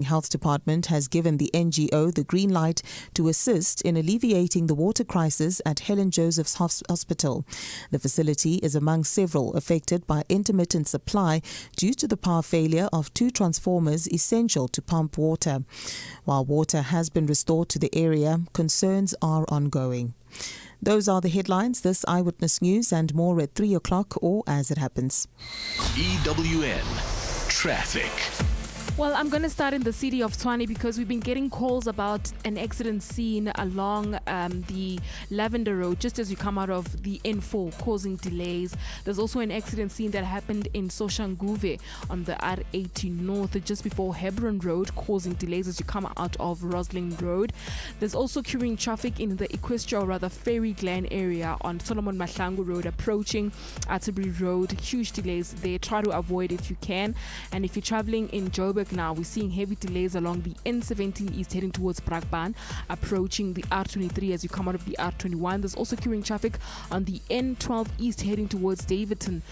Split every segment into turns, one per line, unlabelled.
Health Department has given the NGO the green light to assist in alleviating the water crisis at Helen Joseph's Hospital. The facility is among several affected by intermittent supply due to the power failure of 2 transformers essential to pump water. While water has been restored to the area, concerns are ongoing. Those are the headlines. This Eyewitness News and more at 3 o'clock or as it happens.
EWN Traffic.
Well, I'm going to start in the city of Tshwane because we've been getting calls about an accident scene along the Lavender Road just as you come out of the N4, causing delays. There's also an accident scene that happened in Soshanguve on the R80 North just before Hebron Road, causing delays as you come out of Roslin Road. There's also queuing traffic in the Equestria, or rather Ferry Glen area on Solomon Masango Road approaching Atterbury Road. Huge delays there. Try to avoid if you can. And if you're traveling in Joburg now, we're seeing heavy delays along the N17 East heading towards Brakpan, approaching the R23 as you come out of the R21. There's also queuing traffic on the N12 East heading towards Davidton,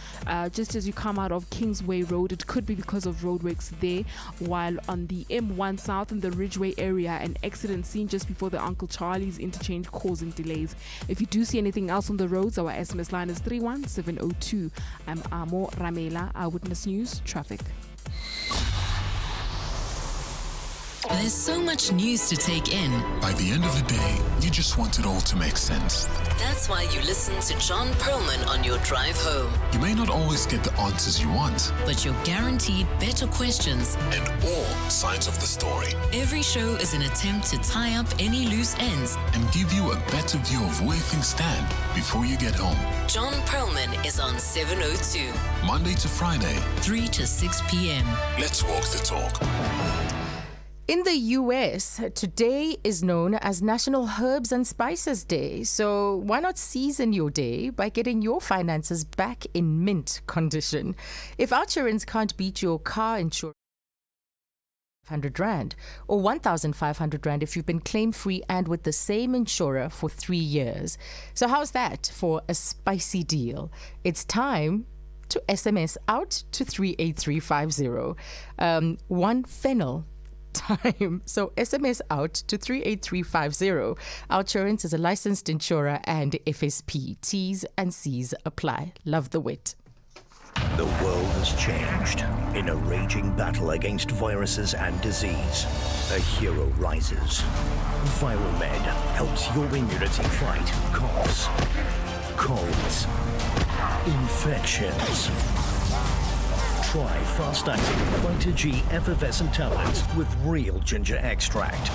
just as you come out of Kingsway Road. It could be because of roadworks there, while on the M1 South in the Ridgeway area, an accident scene just before the Uncle Charlie's interchange causing delays. If you do see anything else on the roads, our SMS line is 31702. I'm Amo Ramela, Eyewitness News Traffic.
There's so much news to take in.
By the end of the day, you just want it all to make sense.
That's why you listen to John Perlman on your drive home.
You may not always get the answers you want,
but you're guaranteed better questions
and all sides of the story.
Every show is an attempt to tie up any loose ends
and give you a better view of where things stand before you get home.
John Perlman is on 702.
Monday to Friday,
3 to 6 p.m.
Let's walk the talk.
In the US, today is known as National Herbs and Spices Day. So why not season your day by getting your finances back in mint condition? If Outsurance can't beat your car insurance, 100 Rand or 1,500 Rand if you've been claim-free and with the same insurer for 3 years. So how's that for a spicy deal? It's time to SMS out to 38350. One fennel time. So SMS out to 38350. Outsurance is a licensed insurer and FSP. T's and C's apply. Love the wit.
The world has changed. In a raging battle against viruses and disease, a hero rises. Viral Med helps your immunity fight coughs, colds, infections. Try fast-acting Vita G effervescent tablets with real ginger extract.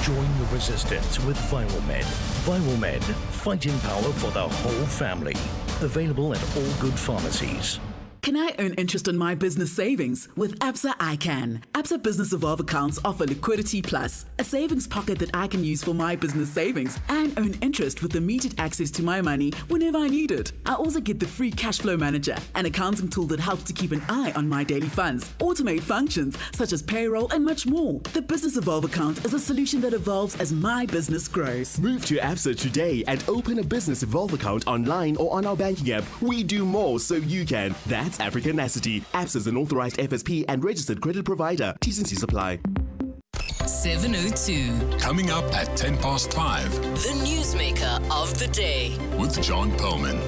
Join the resistance with Viral Med. Viral Med, fighting power for the whole family. Available at all good pharmacies.
Can I earn interest on my business savings? With Absa, I can. Absa Business Evolve accounts offer Liquidity Plus, a savings pocket that I can use for my business savings and earn interest with immediate access to my money whenever I need it. I also get the free Cash Flow Manager, an accounting tool that helps to keep an eye on my daily funds, automate functions such as payroll and much more. The Business Evolve account is a solution that evolves as my business grows.
Move to Absa today and open a Business Evolve account online or on our banking app. We do more so you can. That's Africanacity. Absa is an authorized FSP and registered credit provider. T's and C's apply.
702.
Coming up at 5:10.
The newsmaker of the day.
With John Perlman.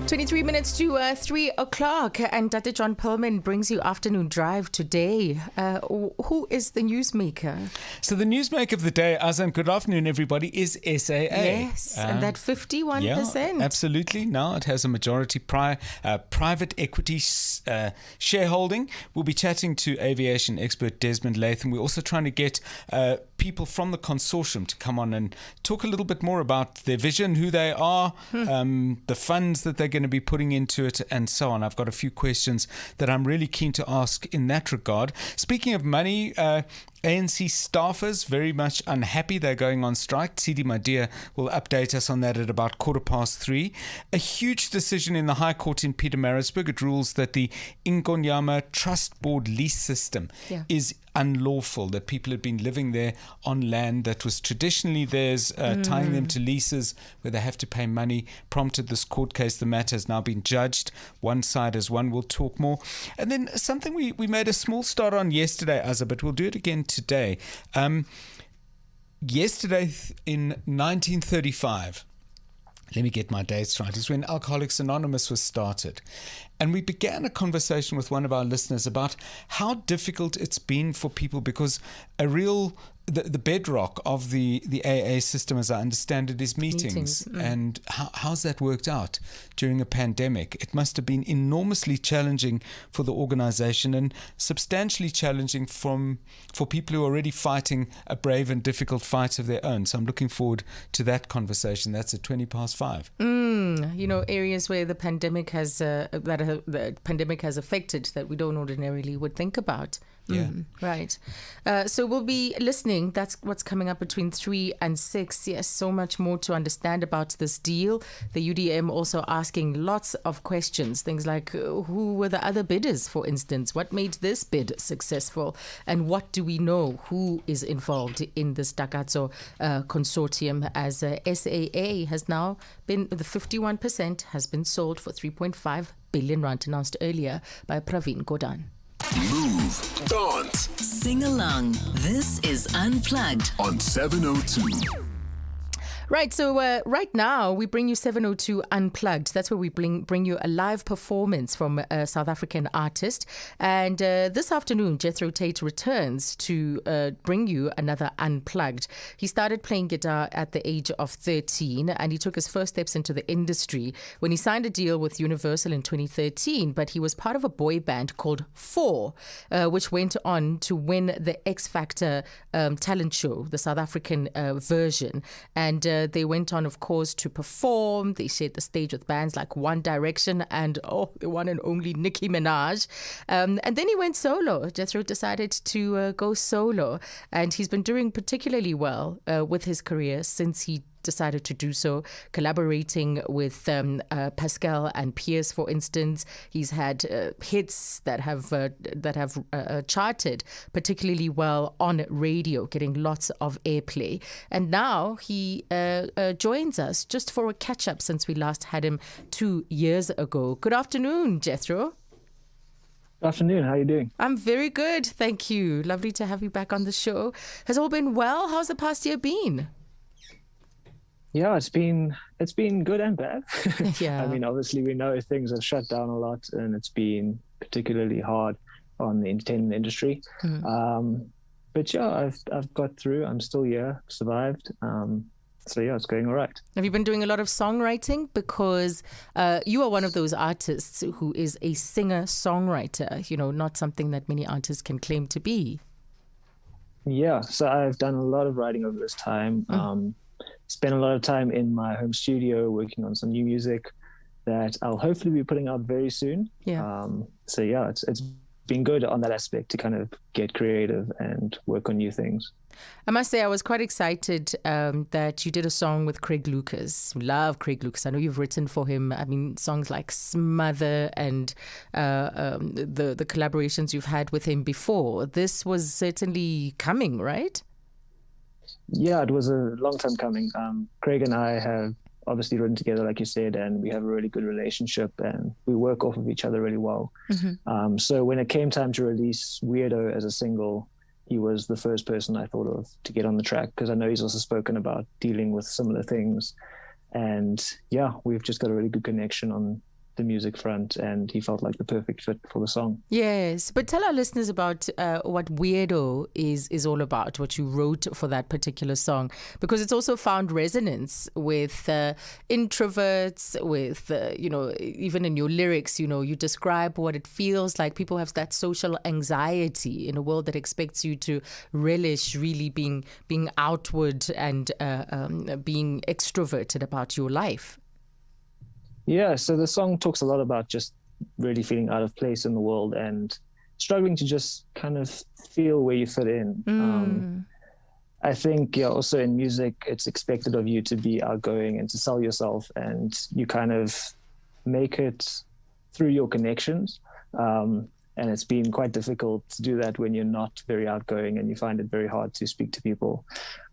23 minutes to 3 o'clock, and Dr. John Perlman brings you Afternoon Drive today. Who is the newsmaker?
So the newsmaker of the day, Azan, good afternoon everybody, is SAA.
Yes, and that 51%.
Yeah, absolutely. Now it has a majority private equity shareholding. We'll be chatting to aviation expert Desmond Latham. We're also trying to get people from the consortium to come on and talk a little bit more about their vision, who they are, the funds that they're going to be putting into it, and so on. I've got a few questions that I'm really keen to ask in that regard. Speaking of money, ANC staffers very much unhappy. They're going on strike. Sidi Madia will update us on that at about 3:15. A huge decision in the High Court in Pietermaritzburg. It rules that the Ingonyama Trust Board lease system is unlawful, that people had been living there on land that was traditionally theirs, tying them to leases where they have to pay money, prompted this court case. The matter has now been judged. One side has won. We'll talk more. And then something we made a small start on yesterday, Azza, but we'll do it again today. Yesterday in 1935, let me get my dates right, is when Alcoholics Anonymous was started. And we began a conversation with one of our listeners about how difficult it's been for people, because the bedrock of the AA system, as I understand it, is meetings. And how's that worked out during a pandemic? It must have been enormously challenging for the organization and substantially challenging for people who are already fighting a brave and difficult fight of their own. So I'm looking forward to that conversation. That's at 5:20.
Areas where the pandemic has the pandemic has affected that we don't ordinarily would think about.
Yeah.
Right. So we'll be listening. That's what's coming up between 3 and 6. Yes, so much more to understand about this deal. The UDM also asking lots of questions. Things like who were the other bidders, for instance? What made this bid successful? And what do we know? Who is involved in this Takatso consortium, as SAA has now been, the 51% has been sold for 3.5 billion rand, announced earlier by Praveen Godan.
Move, dance
Sing along. This is Unplugged
on 702.
Right, so right now we bring you 702 Unplugged. That's where we bring you a live performance from a South African artist. And this afternoon, Jethro Tait returns to bring you another Unplugged. He started playing guitar at the age of 13, and he took his first steps into the industry when he signed a deal with Universal in 2013. But he was part of a boy band called Four, which went on to win the X Factor talent show, the South African version. And they went on, of course, to perform. They shared the stage with bands like One Direction and, the one and only Nicki Minaj. And then he went solo. Jethro decided to go solo. And he's been doing particularly well with his career since he decided to do so, collaborating with Pascal and Pierce, for instance. He's had hits that have charted particularly well on radio, getting lots of airplay. And now he joins us just for a catch-up since we last had him 2 years ago. Good afternoon, Jethro.
Good afternoon. How are you doing?
I'm very good, thank you. Lovely to have you back on the show. Has all been well? How's the past year been?
Yeah, it's been good and bad.
Yeah.
I mean, obviously we know things have shut down a lot, and it's been particularly hard on the entertainment industry. But yeah, I've got through. I'm still here, survived. So yeah, it's going all right.
Have you been doing a lot of songwriting? Because you are one of those artists who is a singer-songwriter. Not something that many artists can claim to be.
Yeah, so I've done a lot of writing over this time. Spent a lot of time in my home studio working on some new music that I'll hopefully be putting out very soon.
Yeah.
So yeah, it's been good on that aspect to kind of get creative and work on new things.
I must say I was quite excited that you did a song with Craig Lucas. Love Craig Lucas. I know you've written for him. I mean, songs like Smother and the collaborations you've had with him before. This was certainly coming, right?
Yeah, it was a long time coming. Craig and I have obviously written together, like you said, and we have a really good relationship and we work off of each other really well. So when it came time to release Weirdo as a single, he was the first person I thought of to get on the track, because I know he's also spoken about dealing with similar things. And yeah, we've just got a really good connection on the music front, and he felt like the perfect fit for the song.
Yes, but tell our listeners about what Weirdo is all about, what you wrote for that particular song, because it's also found resonance with introverts, with, even in your lyrics, you describe what it feels like. People have that social anxiety in a world that expects you to relish really being outward and being extroverted about your life.
Yeah, so the song talks a lot about just really feeling out of place in the world and struggling to just kind of feel where you fit in. I think also in music, it's expected of you to be outgoing and to sell yourself, and you kind of make it through your connections. And it's been quite difficult to do that when you're not very outgoing and you find it very hard to speak to people.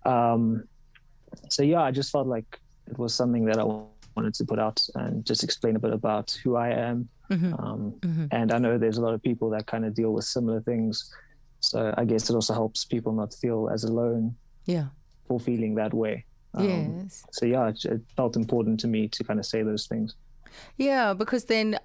So yeah, I just felt like it was something that I wanted to put out and just explain a bit about who I am. And I know there's a lot of people that kind of deal with similar things. So I guess it also helps people not feel as alone for feeling that way.
Yes.
So yeah, it felt important to me to kind of say those things.
Yeah, because then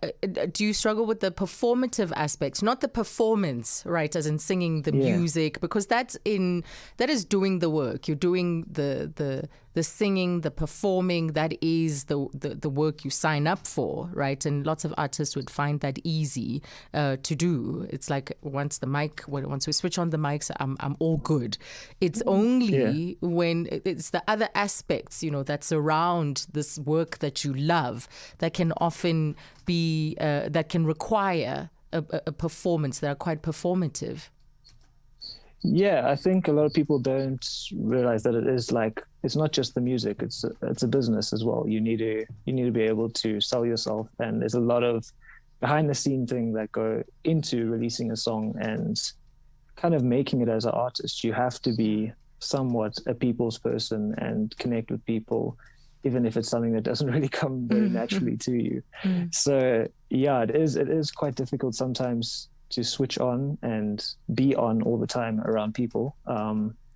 do you struggle with the performative aspects, not the performance, right, as in singing the music, because that is doing the work. You're doing the singing, the performing. That is the work you sign up for, right? And lots of artists would find that easy to do. It's like once we switch on the mics, I'm all good. It's only when it's the other aspects, that surround this work that you love that can often be that can require a performance that are quite performative.
Yeah, I think a lot of people don't realize that it's not just the music; it's a business as well. You need to be able to sell yourself, and there's a lot of behind the scene things that go into releasing a song and kind of making it as an artist. You have to be somewhat a people's person and connect with people, even if it's something that doesn't really come very naturally to you. So yeah, it is quite difficult sometimes to switch on and be on all the time around people.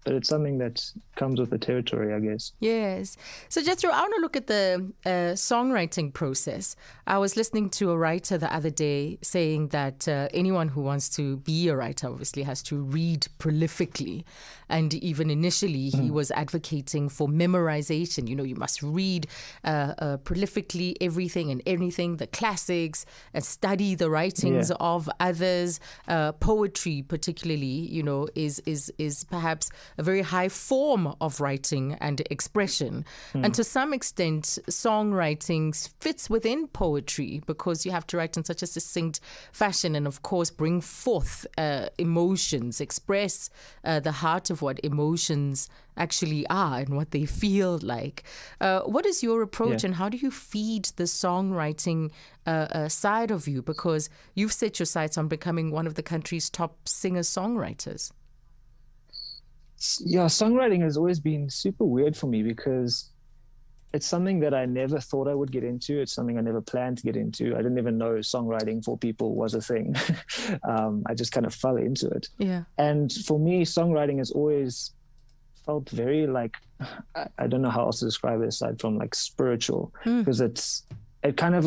But it's something that comes with the territory, I guess.
Yes. So Jethro, I want to look at the songwriting process. I was listening to a writer the other day saying that anyone who wants to be a writer obviously has to read prolifically. And even initially, he was advocating for memorization. You must read prolifically everything and anything, the classics, and study the writings of others. Poetry, particularly, is perhaps a very high form of writing and expression. And to some extent, songwriting fits within poetry because you have to write in such a succinct fashion and, of course, bring forth emotions, express the heart of what emotions actually are and what they feel like. What is your approach and how do you feed the songwriting side of you? Because you've set your sights on becoming one of the country's top singer-songwriters.
Yeah, songwriting has always been super weird for me because it's something that I never thought I would get into. It's something I never planned to get into. I didn't even know songwriting for people was a thing. I just kind of fell into it.
Yeah.
And for me, songwriting has always felt very I don't know how else to describe it aside from spiritual, because it kind of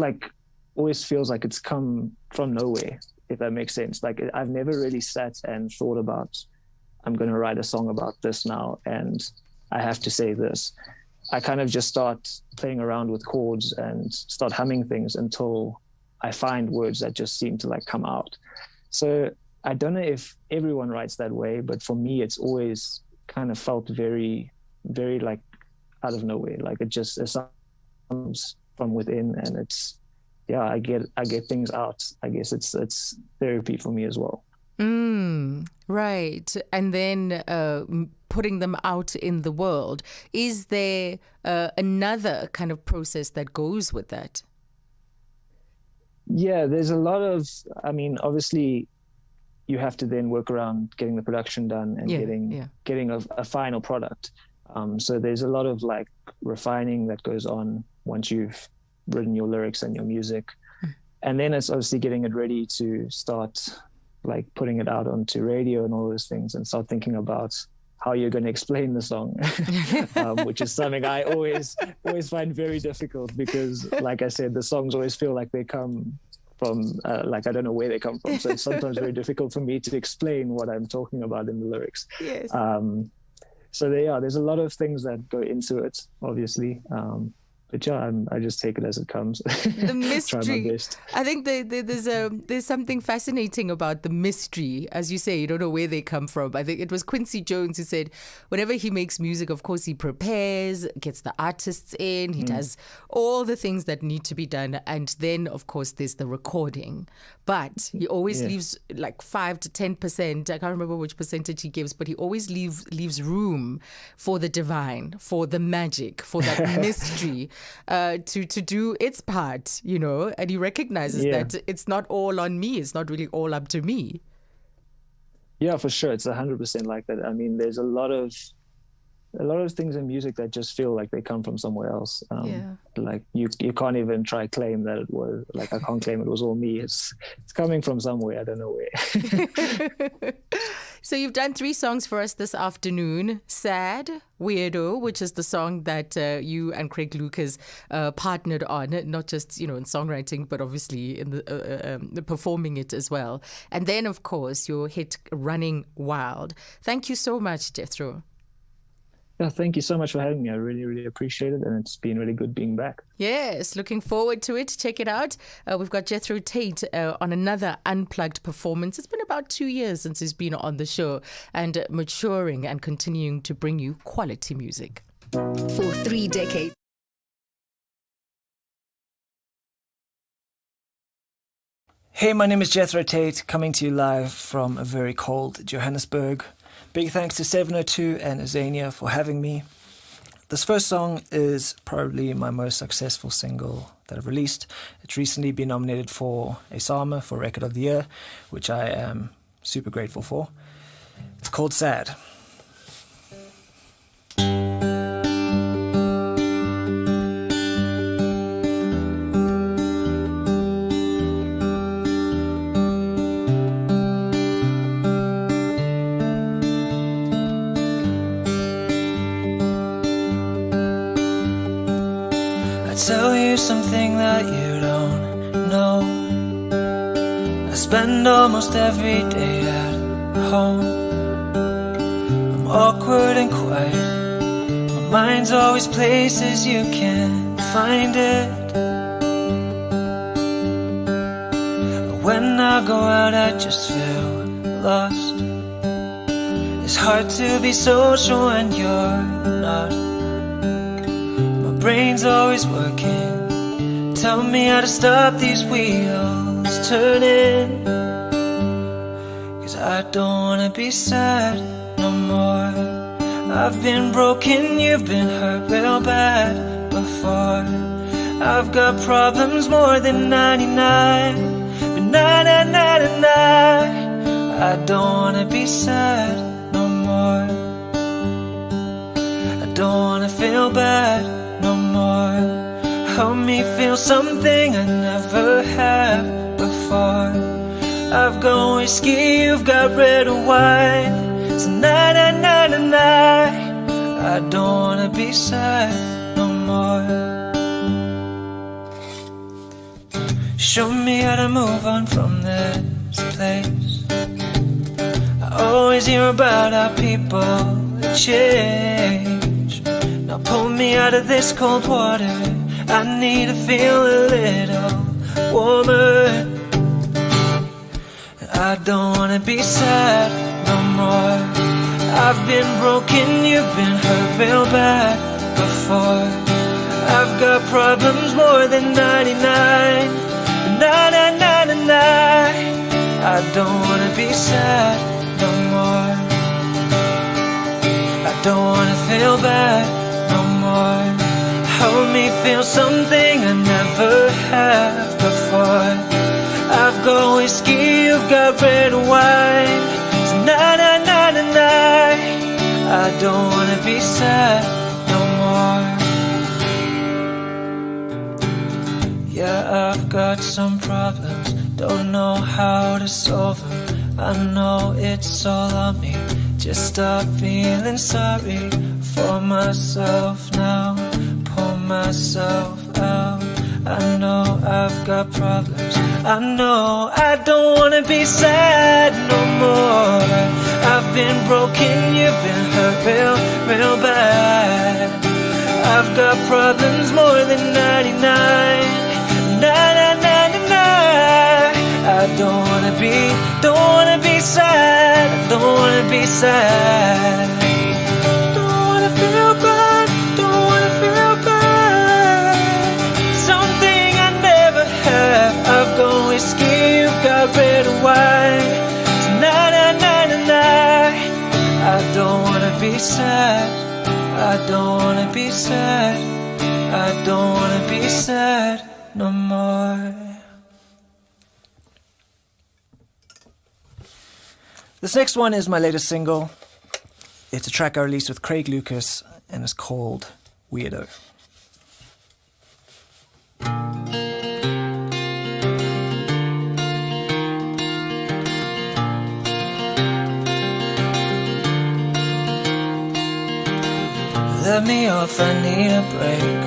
always feels like it's come from nowhere, if that makes sense. I've never really sat and thought about, I'm going to write a song about this now and I have to say this. I kind of just start playing around with chords and start humming things until I find words that just seem to come out. So I don't know if everyone writes that way, but for me, it's always kind of felt very, very out of nowhere. It comes from within and I get things out. I guess it's therapy for me as well.
Right. And then putting them out in the world. Is there another kind of process that goes with that?
Yeah, there's a lot of, obviously you have to then work around getting the production done and getting a final product. So there's a lot of refining that goes on once you've written your lyrics and your music. And then it's obviously getting it ready to start putting it out onto radio and all those things and start thinking about how you're going to explain the song, which is something I always find very difficult because, like I said, the songs always feel like they come from, I don't know where they come from. So it's sometimes very difficult for me to explain what I'm talking about in the lyrics.
Yes.
So there's a lot of things that go into it, obviously. But yeah, I just take it as it comes.
The mystery.
Try my best.
I think there's something fascinating about the mystery. As you say, you don't know where they come from. I think it was Quincy Jones who said, whenever he makes music, of course, he prepares, gets the artists in, he does all the things that need to be done. And then, of course, there's the recording. But he always leaves 5 to 10%. I can't remember which percentage he gives, but he always leaves room for the divine, for the magic, for that mystery. to do its part, you know, and he recognizes that it's not all on me. It's not really all up to me.
Yeah, for sure. It's 100% like that. I mean, there's a lot of things in music that just feel like they come from somewhere else. Like you can't even try claim that it was, like, I can't claim it was all me. It's coming from somewhere. I don't know where.
So you've done 3 songs for us this afternoon. Sad, Weirdo, which is the song that you and Craig Lucas partnered on, not just, you know, in songwriting, but obviously in the performing it as well. And then, of course, your hit Running Wild. Thank you so much, Jethro.
Yeah, thank you so much for having me. I really, really appreciate it. And it's been really good being back.
Yes, looking forward to it. Check it out. We've got Jethro Tait on another Unplugged performance. It's been about 2 years since he's been on the show and maturing and continuing to bring you quality music.
For 3 decades.
Hey, my name is Jethro Tait, coming to you live from a very cold Johannesburg. Big thanks to 702 and Azania for having me. This first song is probably my most successful single that I've released. It's recently been nominated for a SAMA for Record of the Year, which I am super grateful for. It's called Sad. Tell you something that you don't know. I spend almost every day at home. I'm awkward and quiet. My mind's always places you can't find it. When I go out I just feel lost. It's hard to be social when you're not. Brain's always working. Tell me how to stop these wheels turning. Cause I don't wanna be sad no more. I've been broken, you've been hurt real bad before. I've got problems more than 99. But I don't wanna be sad no more. I don't wanna feel bad no more. Help me feel something I never had before. I've got whiskey, you've got red and wine. So I don't wanna be sad no more. Show me how to move on from this place. I always hear about how people change. Now pull me out of this cold water. I need to feel a little warmer. I don't wanna be sad no more. I've been broken, you've been hurt real bad before. I've got problems more than 99. I don't wanna be sad no more. I don't wanna feel bad no more. Help me feel something I never have before. I've got whiskey, you've got red wine. So I don't wanna be sad no more. Yeah, I've got some problems, don't know how to solve them. I know it's all on me. Just stop feeling sorry for myself now. Pull myself out. I know I've got problems. I know I don't wanna be sad no more. I've been broken, you've been hurt real bad. I've got problems more than 99. I don't wanna be sad. I don't wanna be sad. Don't wanna feel bad. Don't wanna feel bad. Something I never have. I've got whiskey, you've got red wine. I don't wanna be sad. I don't wanna be sad. I I don't wanna be sad no more. This next one is my latest single. It's a track I released with Craig Lucas and it's called Weirdo. Let me off, I need a break.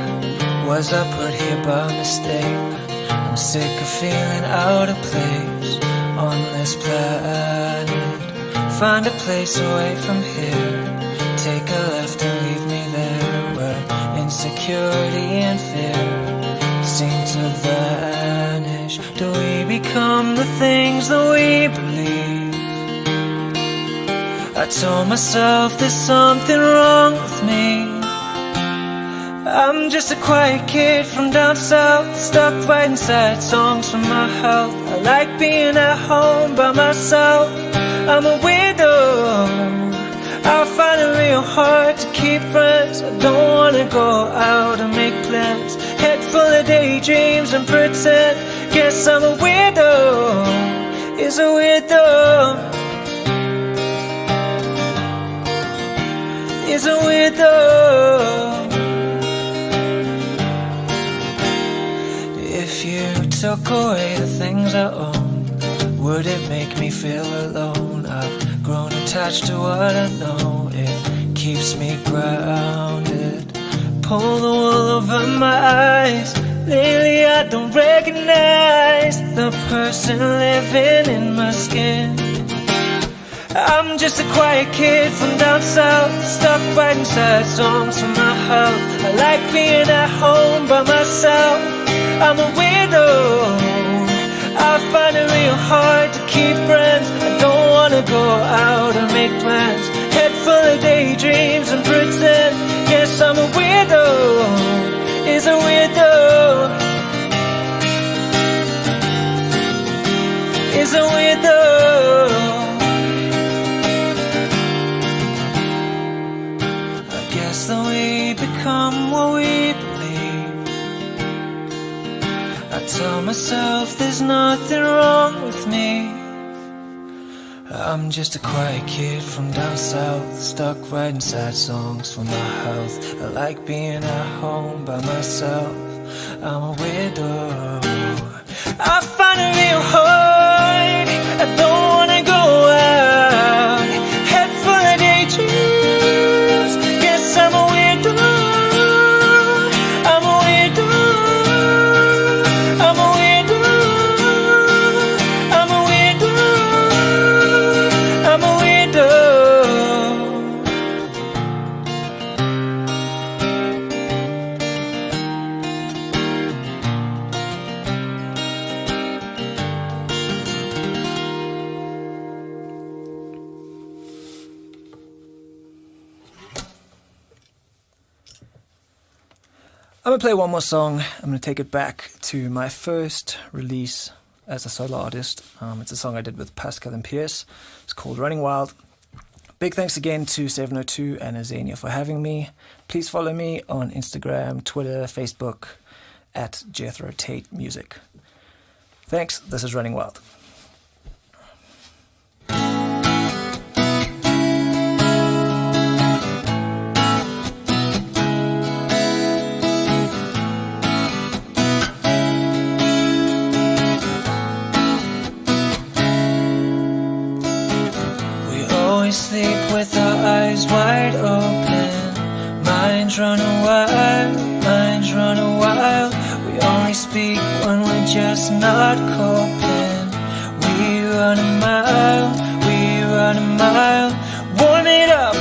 Was I put here by mistake? I'm sick of feeling out of place on this planet. Find a place away from here. Take a left and leave me there, where insecurity and fear seem to vanish. Do we become the things that we believe? I told myself there's something wrong with me. I'm just a quiet kid from down south, stuck writing sad songs for my health. I like being at home by myself. I'm a weirdo. I find it real hard to keep friends. I don't wanna go out and make plans. Head full of daydreams and pretend. Guess I'm a weirdo. Is a weirdo. Is a weirdo. If you took away the things I own, would it make me feel alone? I've grown attached to what I know. It keeps me grounded. Pull the wool over my eyes. Lately I don't recognize the person living in my skin. I'm just a quiet kid from down south, stuck writing sad songs for my health. I like being at home by myself. I'm a weirdo. I find it real hard to keep friends. I don't wanna go out and make plans. Head full of daydreams and pretend. Guess I'm a weirdo. Is a weirdo. Is a weirdo. I guess that we become what we believe. I tell myself there's nothing wrong with me. I'm just a quiet kid from down south, stuck writing sad songs for my health. I like being at home by myself. I'm a weirdo. I find it real hard. I don't wanna go out. Head full of daydreams. Guess I'm a weirdo. I'm a weirdo. I'm a weirdo. I'm a weirdo. I'm a weirdo. I'm going to play one more song. I'm going to take it back to my first release as a solo artist. It's a song I did with Pascal and Pierce. It's called Running Wild. Big thanks again to 702 and Azania for having me. Please follow me on Instagram, Twitter, Facebook at Jethro Tait Music. Thanks. This is Running Wild. We sleep with our eyes wide open. Minds running wild, minds running wild. We only speak when we're just not coping. We run a mile, we run a mile. Warm it up,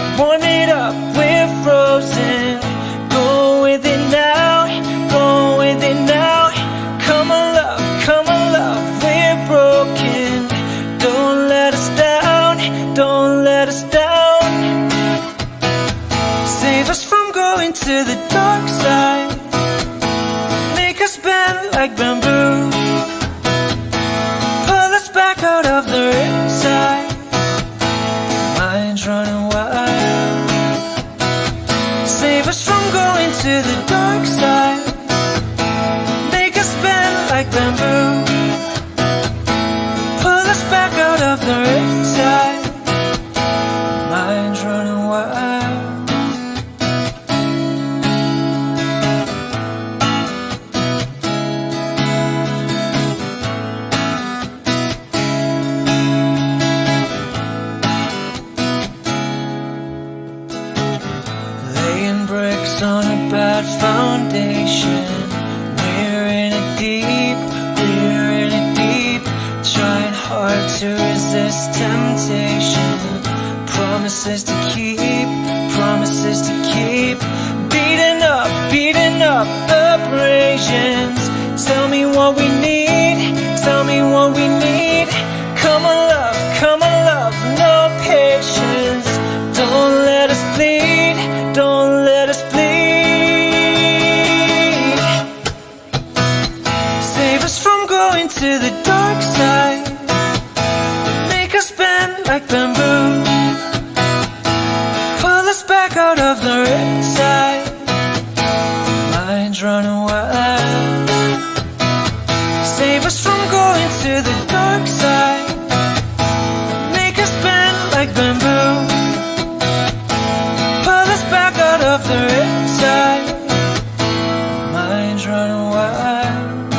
we're frozen. Go with it now, go with it now. Come on love, we're broken. Don't let us down, don't let us down. Save us from going to the dark side. Make us bend like bamboo. Pull us back out of the riptide. Minds running wild. Save us from going to the dark side. laying bricks on a bad foundation. We're in it deep, trying hard to resist temptation. Promises to keep, beating up abrasions. Tell me what we need, Come on love, no patience. Don't let us bleed, Save us from going to the dark side. Make us bend like bamboo. Pull us back out of the riptide. Minds running wild. Save us from going to the dark side. Make us bend like bamboo. Pull us back out of the riptide. Minds running wild.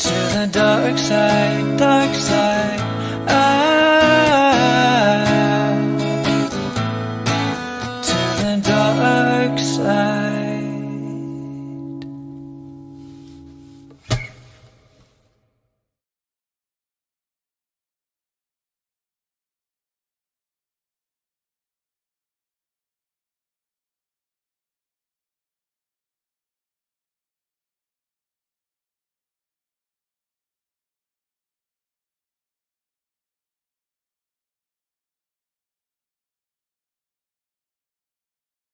To the dark side, dark side.